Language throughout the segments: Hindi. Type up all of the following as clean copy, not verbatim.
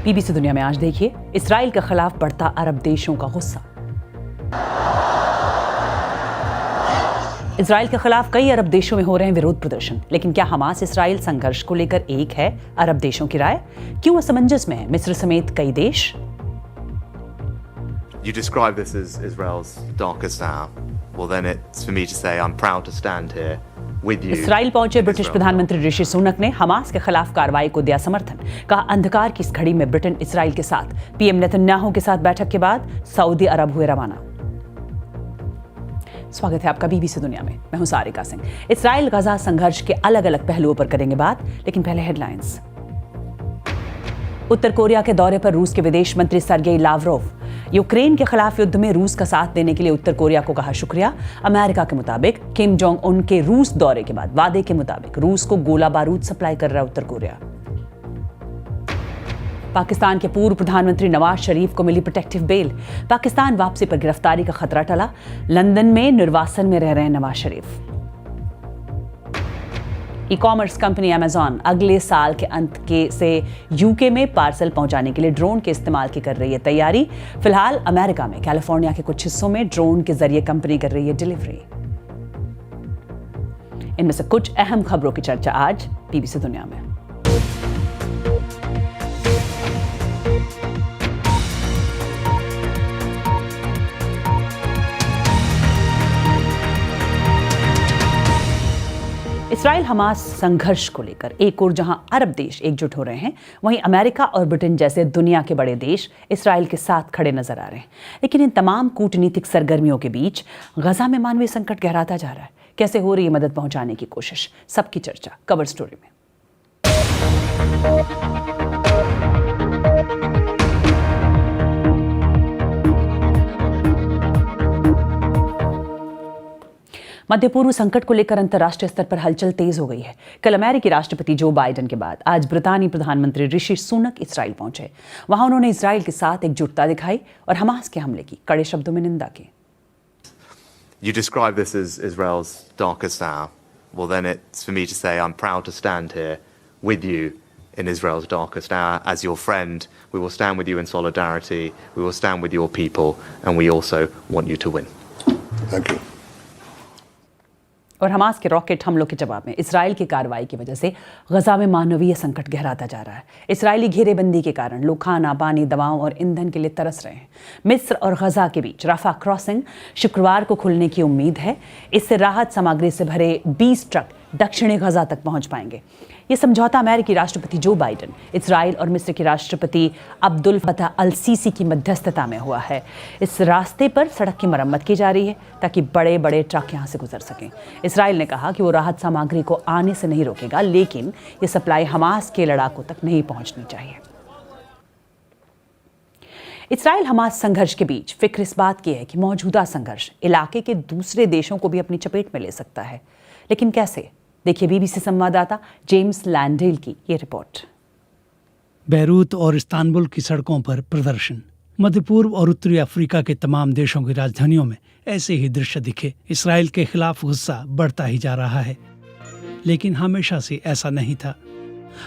बीबीसी दुनिया में आज देखिए, इस्राइल के खिलाफ बढ़ता अरब देशों का गुस्सा। इस्राइल के खिलाफ कई अरब देशों में हो रहे हैं विरोध प्रदर्शन, लेकिन क्या हमास इस्राइल संघर्ष को लेकर एक है अरब देशों की राय? क्यों असमंजस में है मिस्र समेत कई देश? You describe this as Israel's darkest hour. Well, then it's for me to say I'm proud to stand here with you. Israel पहुंचे ब्रिटिश प्रधानमंत्री ऋषि सुनक ने हमास के खिलाफ कार्रवाई को दिया समर्थन। कहा, अंधकार की इस घड़ी में ब्रिटेन इस्राइल के साथ। पीएम नेतन्याहू के साथ बैठक के बाद सऊदी अरब हुए रवाना। स्वागत है आपका बीबीसी दुनिया में, मैं हूं सारिका सिंह। इस्राइल गजा संघर्ष के अलग अलग पहलुओं पर करेंगे बात, लेकिन पहले हेडलाइंस। उत्तर कोरिया के दौरे पर रूस के विदेश मंत्री सर्गेई लावरोव। यूक्रेन के खिलाफ युद्ध में रूस का साथ देने के लिए उत्तर कोरिया को कहा शुक्रिया। अमेरिका के मुताबिक किम जोंग उन के रूस दौरे के बाद वादे के मुताबिक रूस को गोला बारूद सप्लाई कर रहा है उत्तर कोरिया। पाकिस्तान के पूर्व प्रधानमंत्री नवाज शरीफ को मिली प्रोटेक्टिव बेल। पाकिस्तान वापसी पर गिरफ्तारी का खतरा टला। लंदन में निर्वासन में रह रहे हैं Nawaz Sharif. E commerce company Amazon अगले साल के अंत से यूके में पार्सल पहुंचाने के लिए ड्रोन के इस्तेमाल की कर रही है तैयारी। फिलहाल अमेरिका में कैलिफोर्निया के कुछ हिस्सों में ड्रोन के जरिए कंपनी कर रही है डिलीवरी। इनमें से कुछ अहम खबरों की चर्चा आज बीबीसी दुनिया में। इस्राइल हमास संघर्ष को लेकर एक और जहां अरब देश एकजुट हो रहे हैं, वहीं अमेरिका और ब्रिटेन जैसे दुनिया के बड़े देश इस्राइल के साथ खड़े नजर आ रहे हैं। लेकिन इन तमाम कूटनीतिक सरगर्मियों के बीच गजा में मानवीय संकट गहराता जा रहा है। कैसे हो रही है मदद पहुंचाने की कोशिश, सबकी चर्चा कवर स्टोरी में। मध्य पूर्व संकट को लेकर अंतर्राष्ट्रीय स्तर पर हलचल तेज हो गई है। कल अमेरिकी राष्ट्रपति जो बाइडेन के बाद आज ब्रितानी प्रधानमंत्री ऋषि सुनक इस्राइल पहुंचे। वहां उन्होंने इस्राइल के साथ एकजुटता दिखाई और हमास के हमले की कड़े शब्दों में निंदा की। You describe this as Israel's darkest hour. Well, then it's for me to say I'm proud to stand here with you in Israel's darkest hour. As your friend, we will stand with you in solidarity. We will stand with your people, and we also want you to win. Thank you. और हमास के रॉकेट हमलों के जवाब में इस्राइल की कार्रवाई की वजह से गजा में मानवीय संकट गहराता जा रहा है। इस्राइली घेरेबंदी के कारण लोग खाना, पानी, दवाओं और ईंधन के लिए तरस रहे हैं। मिस्र और गजा के बीच राफा क्रॉसिंग शुक्रवार को खुलने की उम्मीद है। इससे राहत सामग्री से भरे 20 ट्रक दक्षिणी गजा तक पहुंच पाएंगे। ये समझौता अमेरिकी राष्ट्रपति जो बाइडेन, इस्राइल और मिस्र के राष्ट्रपति अब्दुल फतह अल सीसी की मध्यस्थता में हुआ है। इस रास्ते पर सड़क की मरम्मत की जा रही है ताकि बड़े बड़े ट्रक यहां से गुजर सकें। इस्राइल ने कहा कि वो राहत सामग्री को आने से नहीं रोकेगा, लेकिन ये सप्लाई हमास के लड़ाकों तक नहीं पहुंचनी चाहिए। इस्राइल हमास संघर्ष के बीच फिक्र इस बात की है कि मौजूदा संघर्ष इलाके के दूसरे देशों को भी अपनी चपेट में ले सकता है। लेकिन कैसे? देखिए बीबीसी संवाददाता जेम्स लैंडेल की ये रिपोर्ट। बैरूत और इस्तांबुल की सड़कों पर प्रदर्शन। मध्य पूर्व और उत्तरी अफ्रीका के तमाम देशों की राजधानियों में ऐसे ही दृश्य दिखे। इस्राइल के खिलाफ गुस्सा बढ़ता ही जा रहा है, लेकिन हमेशा से ऐसा नहीं था।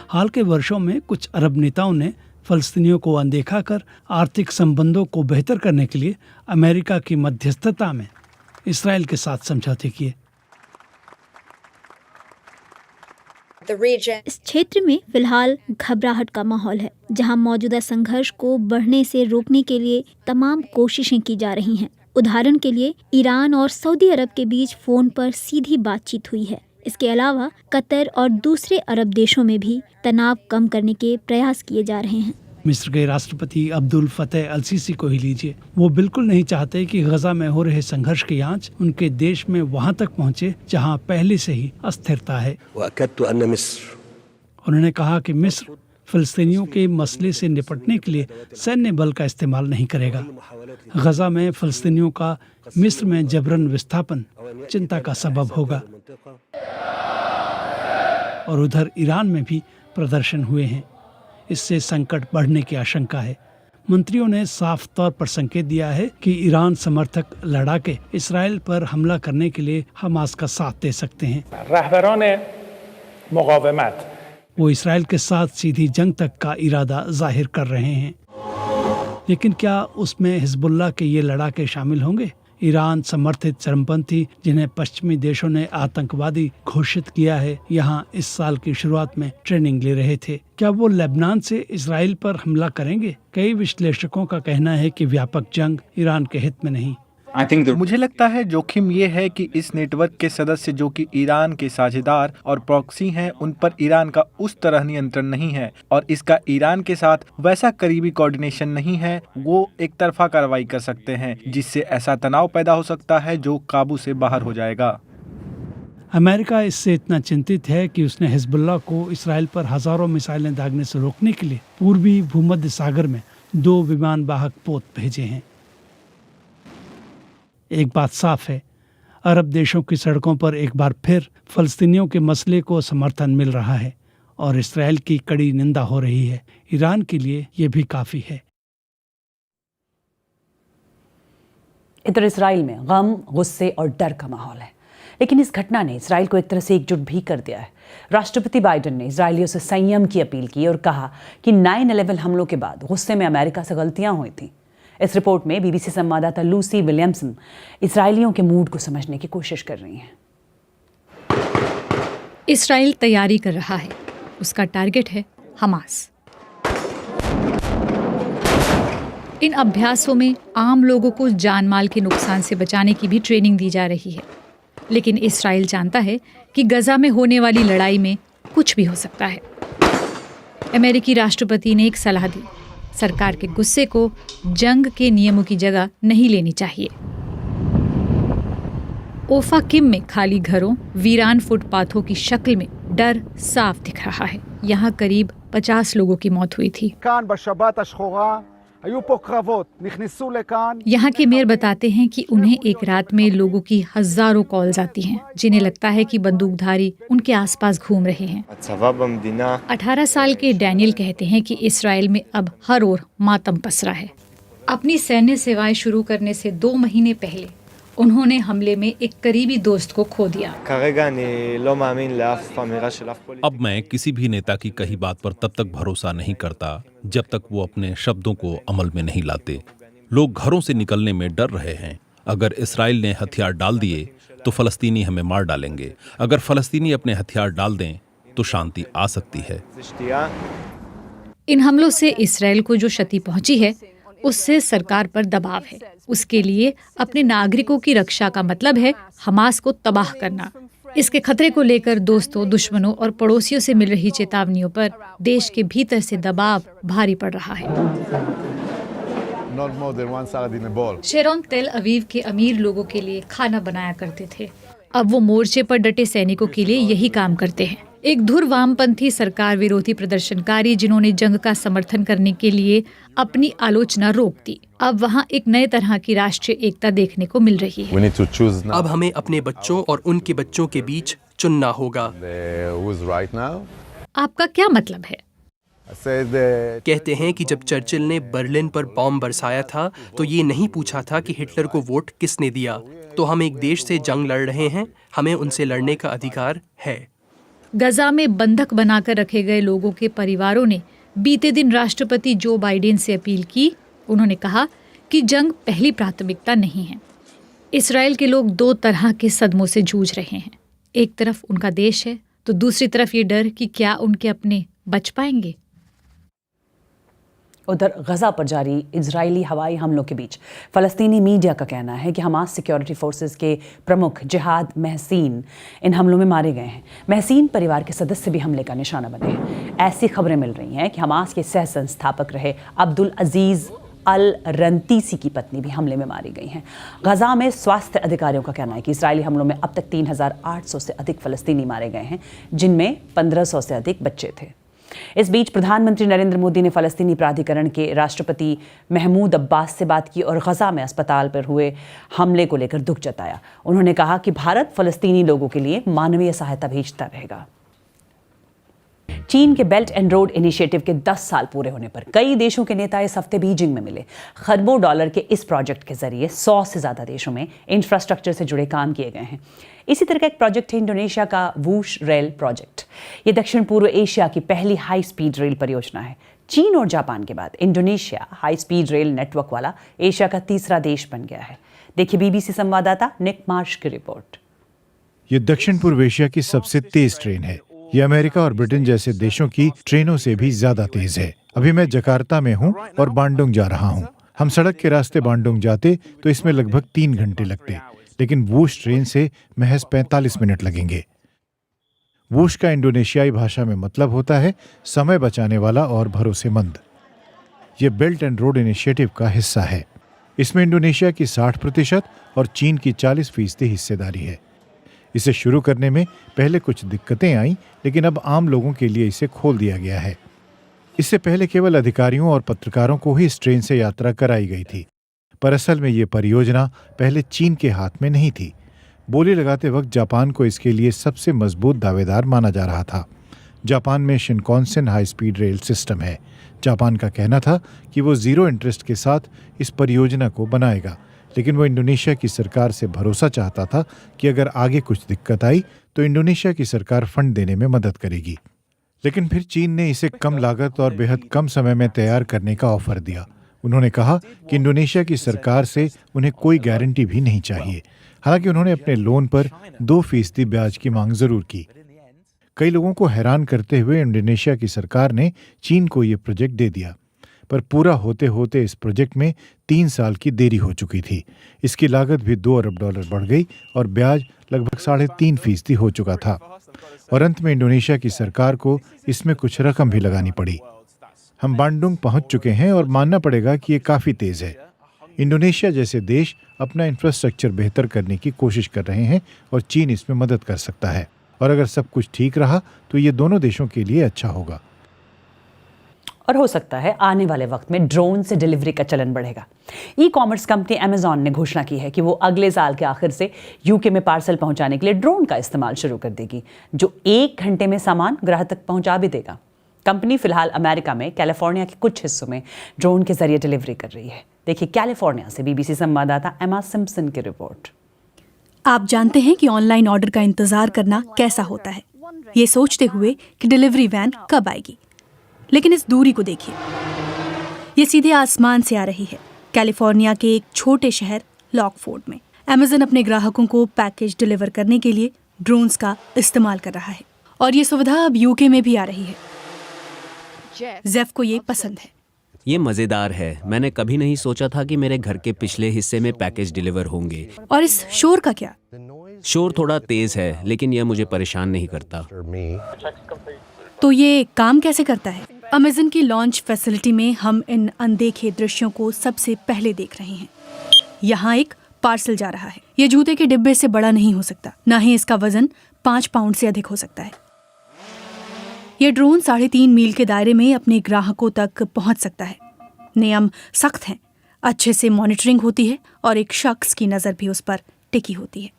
हाल के वर्षों में कुछ अरब नेताओं ने फलस्तीनियों को अनदेखा कर आर्थिक संबंधों को बेहतर करने के लिए अमेरिका की मध्यस्थता में इस्राइल के साथ समझौते किए। इस क्षेत्र में फिलहाल घबराहट का माहौल है, जहां मौजूदा संघर्ष को बढ़ने से रोकने के लिए तमाम कोशिशें की जा रही हैं। उदाहरण के लिए ईरान और सऊदी अरब के बीच फोन पर सीधी बातचीत हुई है। इसके अलावा कतर और दूसरे अरब देशों में भी तनाव कम करने के प्रयास किए जा रहे हैं। मिस्र के राष्ट्रपति अब्दुल फतह अल सीसी को ही लीजिए। वो बिल्कुल नहीं चाहते कि गजा में हो रहे संघर्ष की आंच उनके देश में वहां तक पहुंचे जहां पहले से ही अस्थिरता है। उन्होंने कहा कि मिस्र फिलिस्तीनियों के मसले से निपटने के लिए सैन्य बल का इस्तेमाल नहीं करेगा। गजा में फिलिस्तीनियों का मिस्र में जबरन विस्थापन चिंता का सबब होगा। और उधर ईरान में भी प्रदर्शन हुए हैं। इससे संकट बढ़ने की आशंका है। मंत्रियों ने साफ तौर पर संकेत दिया है कि ईरान समर्थक लड़ाके इस्राइल पर हमला करने के लिए हमास का साथ दे सकते हैं। वो इसराइल के साथ सीधी जंग तक का इरादा जाहिर कर रहे हैं। लेकिन क्या उसमें हिजबुल्लाह के ये लड़ाके शामिल होंगे? ईरान समर्थित चरमपंथी जिन्हें पश्चिमी देशों ने आतंकवादी घोषित किया है, यहाँ इस साल की शुरुआत में ट्रेनिंग ले रहे थे। क्या वो लेबनान से इसराइल पर हमला करेंगे? कई विश्लेषकों का कहना है कि व्यापक जंग ईरान के हित में नहीं। मुझे लगता है जोखिम ये है कि इस नेटवर्क के सदस्य जो कि ईरान के साझेदार और प्रॉक्सी हैं, उन पर ईरान का उस तरह नियंत्रण नहीं है और इसका ईरान के साथ वैसा करीबी कोऑर्डिनेशन नहीं है। वो एक तरफा कार्रवाई कर सकते हैं जिससे ऐसा तनाव पैदा हो सकता है जो काबू से बाहर हो जाएगा। अमेरिका इससे इतना चिंतित है कि उसने हिजबुल्लाह को इसराइल पर हजारों मिसाइलें दागने से रोकने के लिए पूर्वी भूमध्य सागर में 2 विमान वाहक पोत भेजे हैं। एक बात साफ है, अरब देशों की सड़कों पर एक बार फिर फलस्तीनियों के मसले को समर्थन मिल रहा है और इसराइल की कड़ी निंदा हो रही है। ईरान के लिए ये भी काफी है। इधर इसराइल में गम, गुस्से और डर का माहौल है, लेकिन इस घटना ने इसराइल को एक तरह से एकजुट भी कर दिया है। राष्ट्रपति बाइडेन ने इसराइलियों से संयम की अपील की और कहा कि 9/11 हमलों के बाद गुस्से में अमेरिका से गलतियां हुई थीं। इस रिपोर्ट में बीबीसी संवाददाता लूसी विलियमसन इसराइलियों के मूड को समझने की कोशिश कर रही हैं। इसराइल तैयारी कर रहा है, उसका टारगेट है हमास। इन अभ्यासों में आम लोगों को जान माल के नुकसान से बचाने की भी ट्रेनिंग दी जा रही है, लेकिन इसराइल जानता है कि गजा में होने वाली लड़ाई में कुछ भी हो सकता है। अमेरिकी राष्ट्रपति ने एक सलाह दी, सरकार के गुस्से को जंग के नियमों की जगह नहीं लेनी चाहिए। ओफा किम में खाली घरों, वीरान फुटपाथों की शक्ल में डर साफ दिख रहा है। यहाँ करीब 50 लोगों की मौत हुई थी। यहाँ के मेयर बताते हैं कि उन्हें एक रात में लोगों की हजारों कॉल्स आती हैं, जिन्हें लगता है कि बंदूकधारी उनके आसपास घूम रहे हैं। 18 साल के डैनियल कहते हैं कि इसराइल में अब हर ओर मातम पसरा है। अपनी सैन्य सेवाएं शुरू करने से 2 महीने पहले उन्होंने हमले में एक करीबी दोस्त को खो दिया। अब मैं किसी भी नेता की कही बात पर तब तक भरोसा नहीं करता जब तक वो अपने शब्दों को अमल में नहीं लाते। लोग घरों से निकलने में डर रहे हैं। अगर इसराइल ने हथियार डाल दिए तो फलस्तीनी हमें मार डालेंगे। अगर फलस्तीनी अपने हथियार डाल दें तो शांति आ सकती है। इन हमलों से इसराइल को जो क्षति पहुंची है उससे सरकार पर दबाव है। उसके लिए अपने नागरिकों की रक्षा का मतलब है हमास को तबाह करना। इसके खतरे को लेकर दोस्तों, दुश्मनों और पड़ोसियों से मिल रही चेतावनियों पर देश के भीतर से दबाव भारी पड़ रहा है। शेरोन तेल अवीव के अमीर लोगों के लिए खाना बनाया करते थे। अब वो मोर्चे पर डटे सैनिकों के लिए यही काम करते हैं। एक धुर वामपंथी सरकार विरोधी प्रदर्शनकारी जिन्होंने जंग का समर्थन करने के लिए अपनी आलोचना रोक दी, अब वहाँ एक नए तरह की राष्ट्रीय एकता देखने को मिल रही है। अब हमें अपने बच्चों और उनके बच्चों के बीच चुनना होगा। आपका क्या मतलब है? कहते हैं कि जब चर्चिल ने बर्लिन पर बॉम्ब बरसाया था तो ये नहीं पूछा था कि हिटलर को वोट किसने दिया। तो हम एक देश से जंग लड़ रहे हैं, हमें उनसे लड़ने का अधिकार है। गजा में बंधक बनाकर रखे गए लोगों के परिवारों ने बीते दिन राष्ट्रपति जो बाइडेन से अपील की। उन्होंने कहा कि जंग पहली प्राथमिकता नहीं है। इसराइल के लोग 2 तरह के सदमों से जूझ रहे हैं। एक तरफ उनका देश है तो दूसरी तरफ ये डर कि क्या उनके अपने बच पाएंगे। उधर गजा पर जारी इजरायली हवाई हमलों के बीच फ़लस्तीनी मीडिया का कहना है कि हमास सिक्योरिटी फोर्सेस के प्रमुख जिहाद महसीन इन हमलों में मारे गए हैं। महसीन परिवार के सदस्य भी हमले का निशाना बने हैं। ऐसी खबरें मिल रही हैं कि हमास के सह संस्थापक रहे अब्दुल अजीज़ अल रंतीसी की पत्नी भी हमले में मारी गई हैं। गजा में स्वास्थ्य अधिकारियों का कहना है कि इजरायली हमलों में अब तक 3,800 से अधिक फ़लस्तीनी मारे गए हैं, जिनमें 1,500 से अधिक बच्चे थे। इस बीच प्रधानमंत्री नरेंद्र मोदी ने फ़लस्तीनी प्राधिकरण के राष्ट्रपति महमूद अब्बास से बात की और गजा में अस्पताल पर हुए हमले को लेकर दुख जताया। उन्होंने कहा कि भारत फ़लस्तीनी लोगों के लिए मानवीय सहायता भेजता रहेगा। चीन के बेल्ट एंड रोड इनिशिएटिव के 10 साल पूरे होने पर कई देशों के नेता इस हफ्ते बीजिंग में मिले। खरबों डॉलर के इस प्रोजेक्ट के जरिए 100 से ज्यादा देशों में इंफ्रास्ट्रक्चर से जुड़े काम किए गए हैं। इसी तरह का एक प्रोजेक्ट है इंडोनेशिया का वूश रेल प्रोजेक्ट। ये दक्षिण पूर्व एशिया की पहली हाई स्पीड रेल परियोजना है। चीन और जापान के बाद Indonesia high speed rail network वाला एशिया का तीसरा देश बन गया है। देखिए बीबीसी संवाददाता निक मार्श की रिपोर्ट। ये दक्षिण पूर्व एशिया की सबसे तेज ट्रेन है। ये अमेरिका और ब्रिटेन जैसे देशों की ट्रेनों से भी ज्यादा तेज है। अभी मैं जकार्ता में हूँ और बांडुंग जा रहा हूँ। हम सड़क के रास्ते बांडुंग जाते तो इसमें लगभग 3 घंटे लगते, लेकिन वूश ट्रेन से महज 45 मिनट लगेंगे। वूश का इंडोनेशियाई भाषा में मतलब होता है समय बचाने वाला और भरोसेमंद। ये बेल्ट एंड रोड इनिशिएटिव का हिस्सा है। इसमें इंडोनेशिया की 60% और चीन की 40% हिस्सेदारी है। इसे शुरू करने में पहले कुछ दिक्कतें आईं, लेकिन अब आम लोगों के लिए इसे खोल दिया गया है। इससे पहले केवल अधिकारियों और पत्रकारों को ही इस ट्रेन से यात्रा कराई गई थी, पर असल में ये परियोजना पहले चीन के हाथ में नहीं थी। बोली लगाते वक्त जापान को इसके लिए सबसे मजबूत दावेदार माना जा रहा था। जापान में Shinkansen high speed rail system है। जापान का कहना था कि वो जीरो इंटरेस्ट के साथ इस परियोजना को बनाएगा, लेकिन वो इंडोनेशिया की सरकार से भरोसा चाहता था कि अगर आगे कुछ दिक्कत आई तो इंडोनेशिया की सरकार फंड देने में मदद करेगी। लेकिन फिर चीन ने इसे कम लागत और बेहद कम समय में तैयार करने का ऑफर दिया। उन्होंने कहा कि इंडोनेशिया की सरकार से उन्हें कोई गारंटी भी नहीं चाहिए। हालांकि उन्होंने अपने लोन पर 2% ब्याज की मांग जरूर की। कई लोगों को हैरान करते हुए इंडोनेशिया की सरकार ने चीन को ये प्रोजेक्ट दे दिया, पर पूरा होते होते इस प्रोजेक्ट में 3 साल की देरी हो चुकी थी। इसकी लागत भी $2 अरब बढ़ गई और ब्याज लगभग 3.5% हो चुका था। और अंत में इंडोनेशिया की सरकार को इसमें कुछ रकम भी लगानी पड़ी। हम बांडुंग पहुंच चुके हैं और मानना पड़ेगा कि ये काफ़ी तेज़ है। इंडोनेशिया जैसे देश अपना इंफ्रास्ट्रक्चर बेहतर करने की कोशिश कर रहे हैं और चीन इसमें मदद कर सकता है। और अगर सब कुछ ठीक रहा तो ये दोनों देशों के लिए अच्छा होगा। और हो सकता है आने वाले वक्त में ड्रोन से डिलीवरी का चलन बढ़ेगा। ई कॉमर्स कंपनी अमेजॉन ने घोषणा की है कि वो अगले साल के आखिर से यूके में पार्सल पहुंचाने के लिए ड्रोन का इस्तेमाल शुरू कर देगी, जो 1 घंटे में सामान ग्राहक तक पहुंचा भी देगा। कंपनी फिलहाल अमेरिका में कैलिफोर्निया के कुछ हिस्सों में ड्रोन के जरिए डिलीवरी कर रही है। देखिए कैलिफोर्निया से बीबीसी संवाददाता एमा सिम्पसन की रिपोर्ट। आप जानते हैं कि ऑनलाइन ऑर्डर का इंतजार करना कैसा होता है, ये सोचते हुए कि डिलीवरी वैन कब आएगी। लेकिन इस दूरी को देखिए, ये सीधे आसमान से आ रही है। कैलिफोर्निया के एक छोटे शहर लॉकफोर्ड में अमेज़न अपने ग्राहकों को पैकेज डिलीवर करने के लिए ड्रोन्स का इस्तेमाल कर रहा है और ये सुविधा अब यूके में भी आ रही है। जेफ को ये पसंद है। ये मजेदार है। मैंने कभी नहीं सोचा था कि मेरे घर के पिछले हिस्से में पैकेज डिलीवर होंगे। और इस शोर का क्या? शोर थोड़ा तेज है, लेकिन यह मुझे परेशान नहीं करता। तो ये काम कैसे करता है? अमेज़न की लॉन्च फैसिलिटी में हम इन अनदेखे दृश्यों को सबसे पहले देख रहे हैं। यहाँ एक पार्सल जा रहा है। ये जूते के डिब्बे से बड़ा नहीं हो सकता, ना ही इसका वजन 5 पाउंड से अधिक हो सकता है। ये ड्रोन 3.5 मील के दायरे में अपने ग्राहकों तक पहुंच सकता है। नियम सख्त हैं, अच्छे से मॉनिटरिंग होती है और एक शख्स की नज़र भी उस पर टिकी होती है।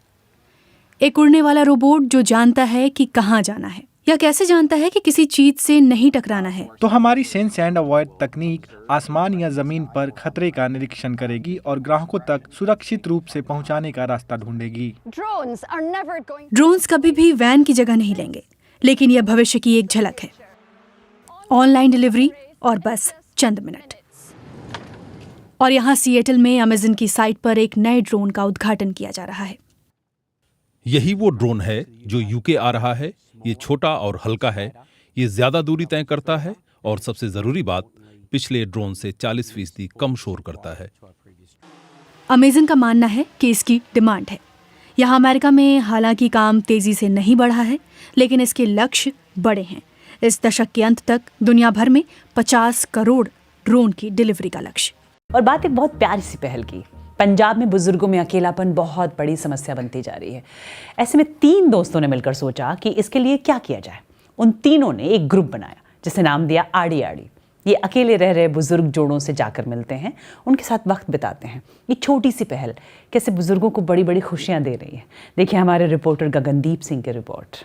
एक उड़ने वाला रोबोट जो जानता है कि कहाँ जाना है, या कैसे जानता है कि किसी चीज से नहीं टकराना है। तो हमारी सेंस एंड अवॉइड तकनीक आसमान या जमीन पर खतरे का निरीक्षण करेगी और ग्राहकों तक सुरक्षित रूप से पहुंचाने का रास्ता ढूंढेगी। ड्रोन्स कभी भी वैन की जगह नहीं लेंगे, लेकिन यह भविष्य की एक झलक है। ऑनलाइन डिलीवरी और बस चंद मिनट। और यहाँ सिएटल में अमेज़न की साइट पर एक नए ड्रोन का उद्घाटन किया जा रहा है। यही वो ड्रोन है जो यूके आ रहा है। ये छोटा और हल्का है, ये ज्यादा दूरी तय करता है और सबसे जरूरी बात, पिछले ड्रोन से 40% कम शोर करता है। अमेज़न का मानना है कि इसकी डिमांड है। यहाँ अमेरिका में हालांकि काम तेजी से नहीं बढ़ा है, लेकिन इसके लक्ष्य बड़े हैं। इस दशक के अंत तक दुनिया भर में 50 करोड़ ड्रोन की डिलीवरी का लक्ष्य। और बात एक बहुत प्यारी सी पहल की। पंजाब में बुजुर्गों में अकेलापन बहुत बड़ी समस्या बनती जा रही है। ऐसे में 3 दोस्तों ने मिलकर सोचा कि इसके लिए क्या किया जाए। उन तीनों ने एक ग्रुप बनाया जिसे नाम दिया आड़ी आड़ी। ये अकेले रह रहे बुजुर्ग जोड़ों से जाकर मिलते हैं, उनके साथ वक्त बिताते हैं। ये छोटी सी पहल कैसे बुजुर्गों को बड़ी बड़ी खुशियां दे रही है। देखिए हमारे रिपोर्टर गगनदीप सिंह की रिपोर्ट।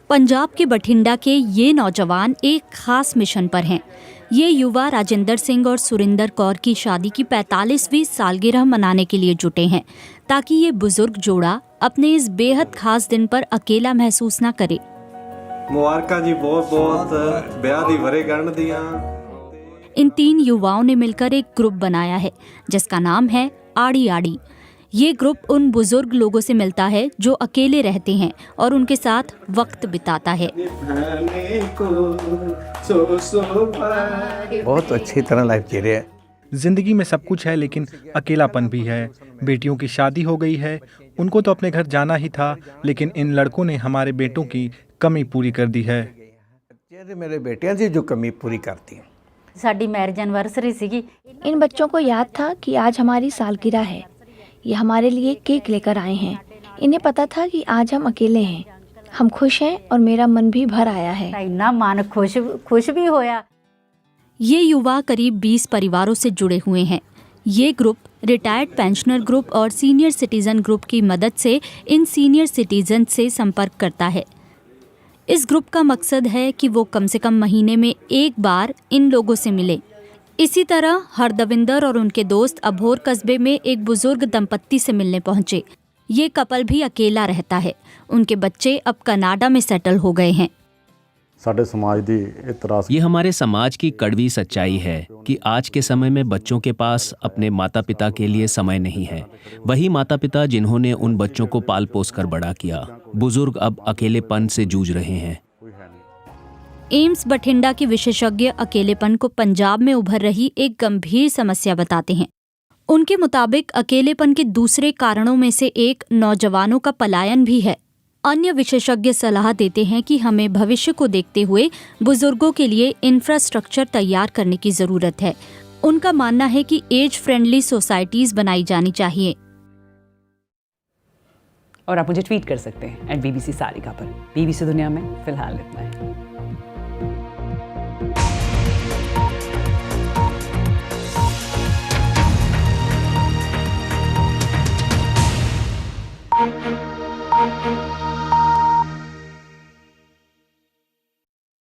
पंजाब के बठिंडा के ये नौजवान एक खास मिशन पर हैं। ये युवा राजेंद्र सिंह और सुरिंदर कौर की शादी की 45वीं सालगिरह मनाने के लिए जुटे हैं, ताकि ये बुजुर्ग जोड़ा अपने इस बेहद खास दिन पर अकेला महसूस न करे। मुबारकां जी, बहुत बहुत ब्याह दी वरेगंढ दियां। इन 3 युवाओं ने मिलकर एक ग्रुप बनाया है जिसका नाम है आड़ी आड़ी। ये ग्रुप उन बुजुर्ग लोगों से मिलता है जो अकेले रहते हैं और उनके साथ वक्त बिताता है। बहुत अच्छी तरह लाइफ जी रहे हैं। जिंदगी में सब कुछ है लेकिन अकेलापन भी है। बेटियों की शादी हो गई है, उनको तो अपने घर जाना ही था, लेकिन इन लड़कों ने हमारे बेटों की कमी पूरी कर दी है। मेरे बेटियां जी जो कमी पूरी करती हैं। साडी मैरिज एनिवर्सरी सीगी। इन बच्चों को याद था कि आज हमारी सालगिरह है। ये हमारे लिए केक लेकर आए हैं। इन्हें पता था कि आज हम अकेले हैं। हम खुश हैं और मेरा मन भी भर आया है। इतना मन खुश भी होया। ये युवा करीब 20 परिवारों से जुड़े हुए हैं। ये ग्रुप रिटायर्ड पेंशनर ग्रुप और सीनियर सिटीजन ग्रुप की मदद से इन सीनियर सिटीजन से संपर्क करता है। इस ग्रुप का मकसद है कि वो कम से कम महीने में एक बार इन लोगों से मिले। इसी तरह हरदविंदर और उनके दोस्त अभोर कस्बे में एक बुजुर्ग दंपत्ति से मिलने पहुंचे। ये कपल भी अकेला रहता है। उनके बच्चे अब कनाडा में सेटल हो गए हैं। ये हमारे समाज की कड़वी सच्चाई है कि आज के समय में बच्चों के पास अपने माता पिता के लिए समय नहीं है। वही माता पिता जिन्होंने उन बच्चों को पाल पोस कर बड़ा किया, बुजुर्ग अब अकेलेपन से जूझ रहे हैं। एम्स बठिंडा के विशेषज्ञ अकेलेपन को पंजाब में उभर रही एक गंभीर समस्या बताते हैं। उनके मुताबिक अकेलेपन के दूसरे कारणों में से एक नौजवानों का पलायन भी है। अन्य विशेषज्ञ सलाह देते हैं कि हमें भविष्य को देखते हुए बुजुर्गों के लिए इंफ्रास्ट्रक्चर तैयार करने की जरूरत है। उनका मानना है कि एज फ्रेंडली सोसाइटीज बनाई जानी चाहिए। और आप मुझे ट्वीट कर सकते हैं @BBC सारिका पर। BBC दुनिया में फिलहाल इतना है। Thank you.